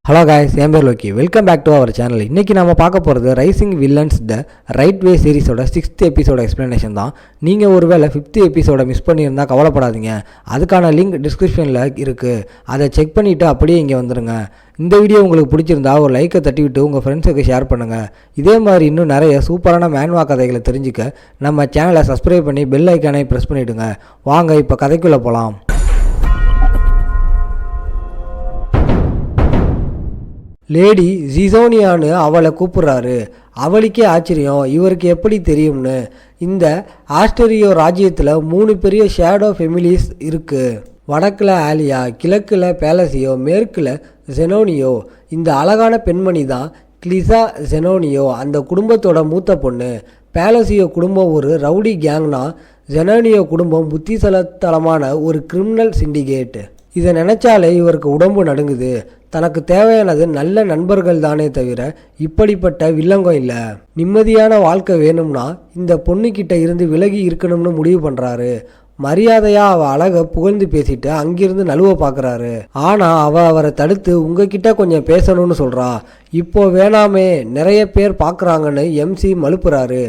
Hello guys, என் பேர் Loki. Welcome back to our channel. இன்றைக்கி நம்ம பார்க்க போகிறது raising villains the right way சீரிஸோட 6th எபிசோட எக்ஸ்ப்ளனேஷன் தான். நீங்கள் ஒருவேளை 5th எபிசோட மிஸ் பண்ணியிருந்தால் கவலைப்படாதீங்க. அதுக்கான லிங்க் டிஸ்கிரிப்ஷனில் இருக்குது. அதை செக் பண்ணிவிட்டு அப்படியே இங்கே வந்துடுங்க. இந்த வீடியோ உங்களுக்கு பிடிச்சிருந்தா ஒரு லைக்கை தட்டிவிட்டு உங்கள் ஃப்ரெண்ட்ஸுக்கு ஷேர் பண்ணுங்கள். இதே மாதிரி இன்னும் நிறைய சூப்பரான மேன்வா கதைகளை தெரிஞ்சுக்க நம்ம சேனலை சப்ஸ்கிரைப் பண்ணி பெல் ஐக்கானை ப்ரெஸ் பண்ணிவிடுங்க. வாங்க இப்போ கதைக்குள்ளே போகலாம். லேடி ஜிசோனியான்னு அவளை கூப்பிட்றாரு. அவளுக்கே ஆச்சரியம், இவருக்கு எப்படி தெரியும்னு. இந்த ஆஸ்டரியோ ராஜ்யத்தில் 3 பெரிய ஷேடோ ஃபெமிலிஸ் இருக்குது. வடக்கில் ஆலியா, கிழக்கில் பேலசியோ, மேற்கில் ஜெனோனியோ. இந்த அழகான பெண்மணி தான் கிளிசா ஜெனோனியோ, அந்த குடும்பத்தோட மூத்த பொண்ணு. பேலசியோ குடும்பம் ஒரு ரவுடி கேங்னா, ஜெனோனியோ குடும்பம் புத்திசலத்தனமான ஒரு கிரிமினல் சிண்டிகேட். இதை நினச்சாலே இவருக்கு உடம்பு நடுங்குது. தனக்கு தேவையானது நல்ல நண்பர்கள் தானே தவிர இப்படிப்பட்ட வில்லங்கம் இல்லை. நிம்மதியான வாழ்க்கை வேணும்னா இந்த பொண்ணுக்கிட்ட இருந்து விலகி இருக்கணும்னு முடிவு பண்ணுறாரு. மரியாதையா அவள் அழகை புகழ்ந்து பேசிட்டு அங்கிருந்து நழுவ பார்க்குறாரு. ஆனால் அவரை தடுத்து உங்ககிட்ட கொஞ்சம் பேசணும்னு சொல்கிறா. இப்போ வேணாமே, நிறைய பேர் பார்க்குறாங்கன்னு எம்சி மழுப்புறாரு.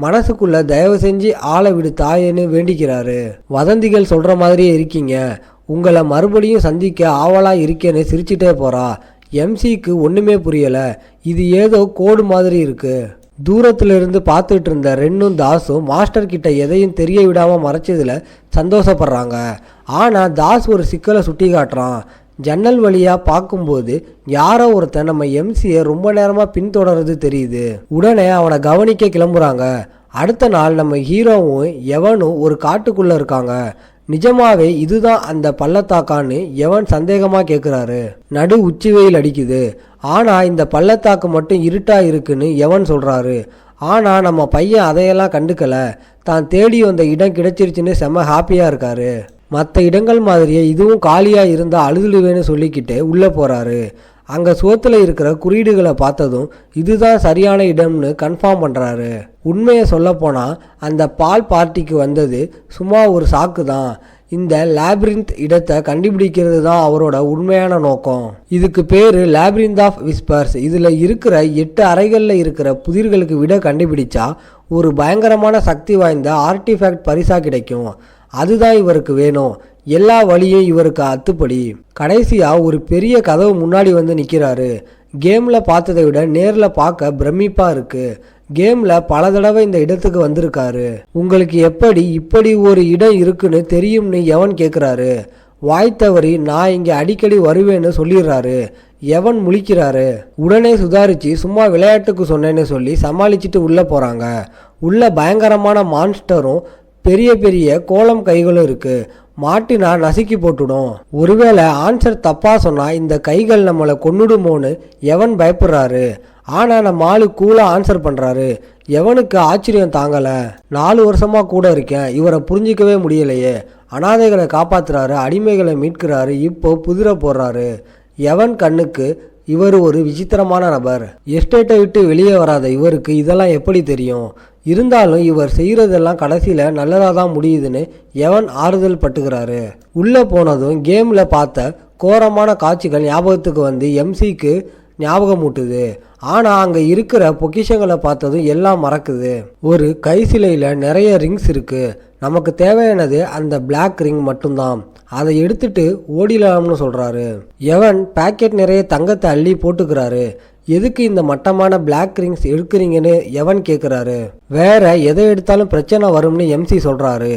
மனசுக்குள்ள தயவு செஞ்சு ஆளை விடு தாயேன்னு வேண்டிக்கிறாரு. வதந்திகள் சொல்கிற மாதிரியே இருக்கீங்க, உங்களை மறுபடியும் சந்திக்க ஆவலாக இருக்கேன்னு சிரிச்சிட்டே போகிறா. எம்சிக்கு ஒன்றுமே புரியலை. இது ஏதோ கோடு மாதிரி இருக்குது. தூரத்திலிருந்து பார்த்துட்டு இருந்த ரென்னும் தாஸும் மாஸ்டர் கிட்ட எதையும் தெரிய விடாமல் மறைச்சதில் சந்தோஷப்படுறாங்க. ஆனால் தாஸ் ஒரு சிக்கலை சுட்டி காட்டுறான். ஜன்னல் வழியாக பார்க்கும்போது யாரோ ஒருத்தன் நம்ம எம்சியை ரொம்ப நேரமாக பின்தொடர்றது தெரியுது. உடனே அவனை கவனிக்க கிளம்புறாங்க. அடுத்த நாள் நம்ம ஹீரோவும் எவனும் ஒரு காட்டுக்குள்ளே இருக்காங்க. நிஜமாவே இதுதான் அந்த பள்ளத்தாக்கான்னு எவன் சந்தேகமாக கேட்குறாரு. நடு உச்சி வெயில் அடிக்குது, ஆனால் இந்த பள்ளத்தாக்கு மட்டும் இருட்டாக இருக்குன்னு எவன் சொல்கிறாரு. ஆனால் நம்ம பையன் அதையெல்லாம் கண்டுக்கலை. தான் தேடி வந்த இடம் கிடைச்சிருச்சுன்னு செம்ம ஹாப்பியாக இருக்காரு. மற்ற இடங்கள் மாதிரியே இதுவும் காலியாக இருந்தால் அழுதுடுவேன்னு சொல்லிக்கிட்டு உள்ளே போகிறாரு. அங்கே சுவத்தில் இருக்கிற குறியீடுகளை பார்த்ததும் இதுதான் சரியான இடம்னு கன்ஃபார்ம் பண்ணுறாரு. உண்மையை சொல்லப்போனால் அந்த பால் பார்ட்டிக்கு வந்தது சும்மா ஒரு சாக்கு தான். இந்த லேப்ரிந்த் இடத்தை கண்டுபிடிக்கிறது தான் அவரோட உண்மையான நோக்கம். இதுக்கு பேர் லேப்ரிந்த் ஆஃப் விஸ்பர்ஸ். இதில் இருக்கிற 8 அறைகளில் இருக்கிற புதிர்களுக்கு விட கண்டுபிடிச்சா ஒரு பயங்கரமான சக்தி வாய்ந்த ஆர்டிஃபேக்ட் பரிசா கிடைக்கும். அதுதான் இவருக்கு வேணும். எல்லா வழியும் இவருக்கு அத்துப்படி. கடைசியாக ஒரு பெரிய கதவு முன்னாடி வந்து நிற்கிறாரு. கேமில் பார்த்ததை விட நேரில் பார்க்க பிரமிப்பாக இருக்குது. கேமில் பல தடவை இந்த இடத்துக்கு வந்திருக்காரு. உங்களுக்கு எப்படி இப்படி ஒரு இடம் இருக்குன்னு தெரியும்னு எவன் கேட்குறாரு. வாய்த்தவரி நான் இங்கே அடிக்கடி வருவேன்னு சொல்லிடுறாரு. எவன் முழிக்கிறாரு. உடனே சுதாரிச்சு சும்மா விளையாட்டுக்கு சொன்னேன்னு சொல்லி சமாளிச்சுட்டு உள்ளே போகிறாங்க. உள்ள பயங்கரமான மான்ஸ்டரும் பெரிய பெரிய கோலம் கைகளும் இருக்குது. மாட்டினா நசுக்கி போட்டுடும். ஒருவேளை ஆன்சர் தப்பாக சொன்னால் இந்த கைகள் நம்மளை கொன்னுடுமோன்னு எவன் பயப்படுறாரு. ஆனால் நம்ம ஆளு கூலாக ஆன்சர் பண்ணுறாரு. எவனுக்கு ஆச்சரியம் தாங்கலை. 4 வருஷமாக கூட இருக்கேன், இவரை புரிஞ்சிக்கவே முடியலையே. அனாதைகளை காப்பாற்றுறாரு, அடிமைகளை மீட்கிறாரு, இப்போ புதிரை போடுறாரு. எவன் கண்ணுக்கு இவர் ஒரு விசித்திரமான நபர். எஸ்டேட்டை விட்டு வெளியே வராத இவருக்கு இதெல்லாம் எப்படி தெரியும்? இருந்தாலும் இவர் செய்கிறதெல்லாம் கடைசியில் நல்லதாக தான் முடியுதுன்னு எவன் ஆறுதல் பட்டுக்கிறாரு. உள்ளே போனதும் கேமில் பார்த்த கோரமான காட்சிகள் ஞாபகத்துக்கு வந்து எம்சிக்கு ஞாபகமூட்டுது. ஆனால் அங்கே இருக்கிற பொக்கிஷங்களை பார்த்ததும் எல்லாம் மறக்குது. ஒரு கை சிலையில் நிறைய ரிங்ஸ் இருக்குது. நமக்கு தேவையானது அந்த பிளாக் ரிங் மட்டும்தான். அதை எடுத்துட்டு ஓடிலாம்னு சொல்கிறாரு. எவன் பேக்கெட் நிறைய தங்கத்தை அள்ளி போட்டுக்கிறாரு. எதுக்கு இந்த மட்டமான பிளாக் ரிங்ஸ் எடுக்கிறீங்கன்னு எவன் கேட்குறாரு. வேற எதை எடுத்தாலும் பிரச்சனை வரும்னு எம்சி சொல்கிறாரு.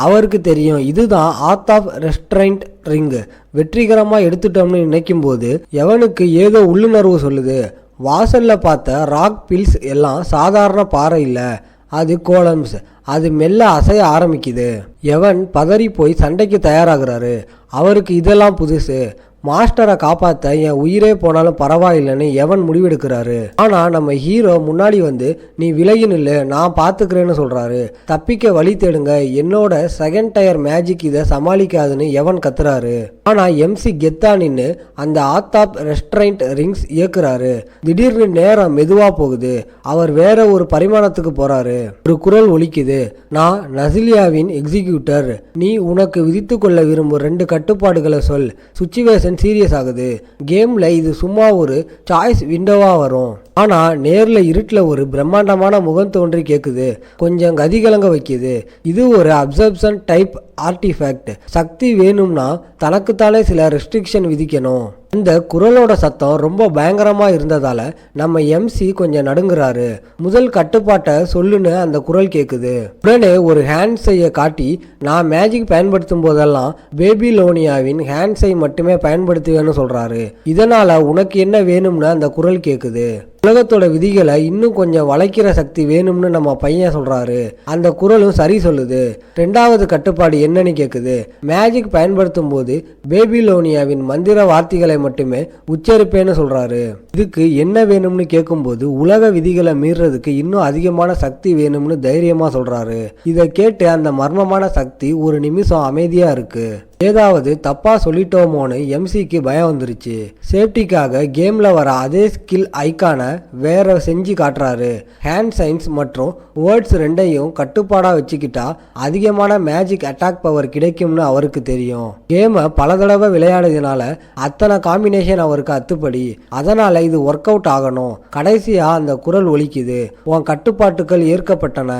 அவருக்கு தெரியும் இதுதான் ஆத் ஆஃப் ரெஸ்ட்ரைண்ட் ரிங்கு. வெற்றிகரமாக எடுத்துட்டோம்னு நினைக்கும் போது எவனுக்கு ஏதோ உள்ளுணர்வு சொல்லுது. வாசலில் பார்த்த ராக் பில்ஸ் எல்லாம் சாதாரண பாறை இல்லை, அது கோலம்ஸ். அது மெல்ல அசைய ஆரம்பிக்குது. எவன் பதறி போய் சண்டைக்கு தயாராகிறாரு. அவருக்கு இதெல்லாம் புதுசு. மாஸ்டரை காப்பாற்ற என் உயிரே போனாலும் பரவாயில்லைன்னு எவன் முடிவெடுக்கிறாரு. ஆனால் நம்ம ஹீரோ முன்னாடி வந்து நீ விலகி நில்லு, நான் பார்த்துக்கிறேன்னு சொல்கிறாரு. தப்பிக்க வழி தேடுங்க, என்னோட செகண்ட் டயர் மேஜிக் இதை சமாளிக்காதுன்னு எவன் கத்துறாரு. ஆனால் எம்சி கெத்தா நின்று அந்த ஆத் ஆஃப் ரெஸ்ட்ரைண்ட் ரிங்ஸ் இயக்குறாரு. திடீர்னு நேரம் மெதுவாக போகுது. அவர் வேற ஒரு பரிமாணத்துக்கு போகிறாரு. ஒரு குரல் ஒலிக்குது. நான் நசிலியாவின் எக்ஸிக்யூட்டர். நீ உனக்கு விதித்து கொள்ள விரும்பும் 2 கட்டுப்பாடுகளை சொல். சுச்சுவேஷன் சுச்சுவேஷன் சீரியஸ் ஆகுது. கேம்ல இது சும்மா ஒரு சாய்ஸ் விண்டோவா வரும். ஆனா நேர்ல இருட்டில் ஒரு பிரம்மாண்டமான முகம் தோன்றி கேட்குது, கொஞ்சம் கதிகலங்க வைக்குது. இது ஒரு அப்சர்ப்ஷன் டைப் ஆர்டிஃபேக்ட். சக்தி வேணும்னா தனக்குத்தானே சில ரெஸ்ட்ரிக்ஷன் விதிக்கணும். அந்த குரலோட சத்தம் ரொம்ப பயங்கரமா இருந்ததால நம்ம எம்சி கொஞ்சம் நடுங்குறாரு. முதல் கட்டுப்பாட்டை சொல்லுன்னு அந்த குரல் கேட்குது. உடனே ஒரு ஹேண்ட்ஸையை காட்டி, நான் மேஜிக் பயன்படுத்தும் போதெல்லாம் பேபிலோனியாவின் ஹேண்ட்ஸை மட்டுமே பயன்படுத்துவேன்னு சொல்றாரு. இதனால உனக்கு என்ன வேணும்னு அந்த குரல் கேட்குது. உலகத்தோட விதிகளை இன்னும் கொஞ்சம் வளைக்கிற சக்தி வேணும்னு நம்ம பையன் சொல்றாரு. அந்த குரலும் சரி சொல்லுது. ரெண்டாவது கட்டுப்பாடு என்னன்னு கேட்குது. மேஜிக் பயன்படுத்தும் போது பேபிலோனியாவின் மந்திர வார்த்தைகளை மட்டுமே உச்சரிப்பேன்னு சொல்றாரு. இதுக்கு என்ன வேணும்னு கேட்கும்போது உலக விதிகளை மீறதுக்கு இன்னும் அதிகமான சக்தி வேணும்னு தைரியமா சொல்றாரு. இதை கேட்டு அந்த மர்மமான சக்தி ஒரு நிமிஷம் அமைதியா இருக்கு. ஏதாவது தப்பா சொல்லிட்டோமோன்னு எம்சிக்கு பயம் வந்துருச்சு. சேஃப்டிக்காக கேம்ல வர அதே ஸ்கில் ஐக்கான வேற செஞ்சு காட்டுறாரு. ஹேண்ட் சைன்ஸ் மற்றும் வேர்ட்ஸ் ரெண்டையும் கட்டுப்பாடா வச்சுக்கிட்டா அதிகமான மேஜிக் அட்டாக் பவர் கிடைக்கும்னு அவருக்கு தெரியும். கேமை பல தடவை விளையாடுறதுனால அத்தனை காம்பினேஷன் அவருக்கு அத்துப்படி. அதனால இது ஒர்க் அவுட் ஆகணும். கடைசியா அந்த குரல் ஒலிக்குது, உன் கட்டுப்பாட்டுகள் ஏற்கப்பட்டன.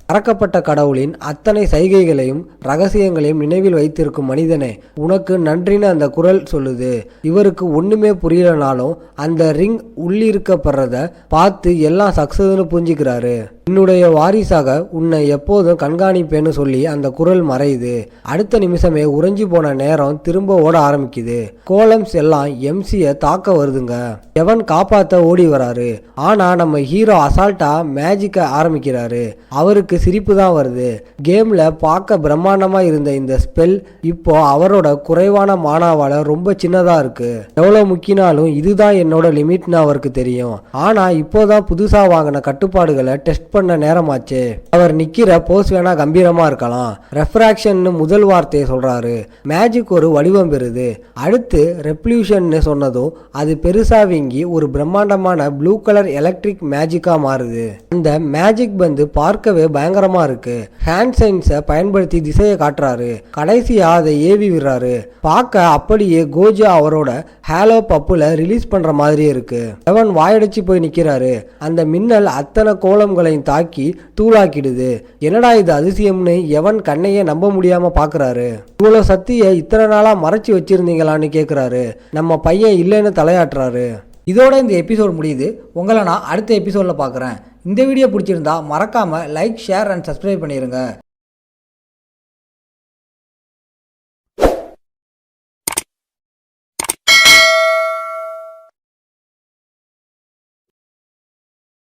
மறக்கப்பட்ட கடவுளின் அத்தனை சைகைகளையும் ரகசியங்களையும் நினைவில் வைத்திருக்கும் மனிதனே, உனக்கு நன்றின்னு அந்த குரல் சொல்லுது. இவருக்கு ஒண்ணுமே புரியலனாலும் அந்த ரிங் உள்ளிருக்கப்படுறத பார்த்து எல்லாம் சக்சஸ்னு புரிஞ்சுக்கிறாரு. என்னுடைய வாரிசாக உன்னை எப்போதும் கண்காணிப்பேன்னு சொல்லி அந்த குரல் மறையுது. அடுத்த நிமிஷமே உறைஞ்சி போன நேரம் திரும்ப ஓட ஆரம்பிக்குது. கோலம்ஸ் எல்லாம் எம்சியை தாக்க வருதுங்க. எவன் காப்பாத்த ஓடி வராரு. ஆனா நம்ம ஹீரோ அசால்ட்டா மேஜிக்க ஆரம்பிக்கிறாரு. அவருக்கு சிரிப்பு தான் வருது. கேம்ல பார்க்க பிரம்மாண்டமா இருந்த இந்த ஸ்பெல் இப்போ அவரோட குறைவான மானாவால ரொம்ப சின்னதா இருக்கு. எவ்வளவு முக்கினாலும் இதுதான் என்னோட லிமிட்னு அவருக்கு தெரியும். ஆனா இப்போதான் புதுசா வாங்கின கட்டுப்பாடுகளை டெஸ்ட் பண்ண நேரமாச்சு. அவர் நிக்கிற போஸ் வேணா கம்பீரமா இருக்கலாம். ரெஃப்ராக்ஷன் முதல் வார்த்தையை சொல்றாரு. மேஜிக் ஒரு வடிவம் பெறுது. அடுத்து ரெப்ளூஷன் சொன்னதும் அது பெருசா வீங்கி ஒரு பிரம்மாண்டமான ப்ளூ கலர் எலக்ட்ரிக் மேஜிக்கா மாறுது. அந்த மேஜிக் பந்து பார்க்கவே பயங்கரமா இருக்கு. ஹேண்ட் சைன்ஸை பயன்படுத்தி திசையை காட்டுறாரு. கடைசியா அதை ஏவி விடுறாரு. பார்க்க அப்படியே கோஜா அவரோட ஹேலோ பப்புல ரிலீஸ் பண்ற மாதிரியே இருக்கு. எவன் வாயடிச்சு போய் நிக்கிறாரு. அந்த மின்னல் அத்தனை கோலங்களையும் தாக்கி தூளாக்கிடுது. என்னடா இது அதிசயம்னு எவன் கண்ணையே நம்ப முடியாம பாக்குறாரு. இவ்வளவு சக்தியை இத்தனை நாளா மறைச்சு வச்சிருந்தீங்களான்னு கேக்குறாரு. நம்ம பையன் இல்லைன்னு தலையாட்டுறாரு. இதோட இந்த எபிசோட் முடியுது. உங்களை நான் அடுத்த எபிசோட்ல பார்க்குறேன். இந்த வீடியோ பிடிச்சிருந்தா மறக்காம லைக், ஷேர் அண்ட் சப்ஸ்கிரைப் பண்ணிடுங்க.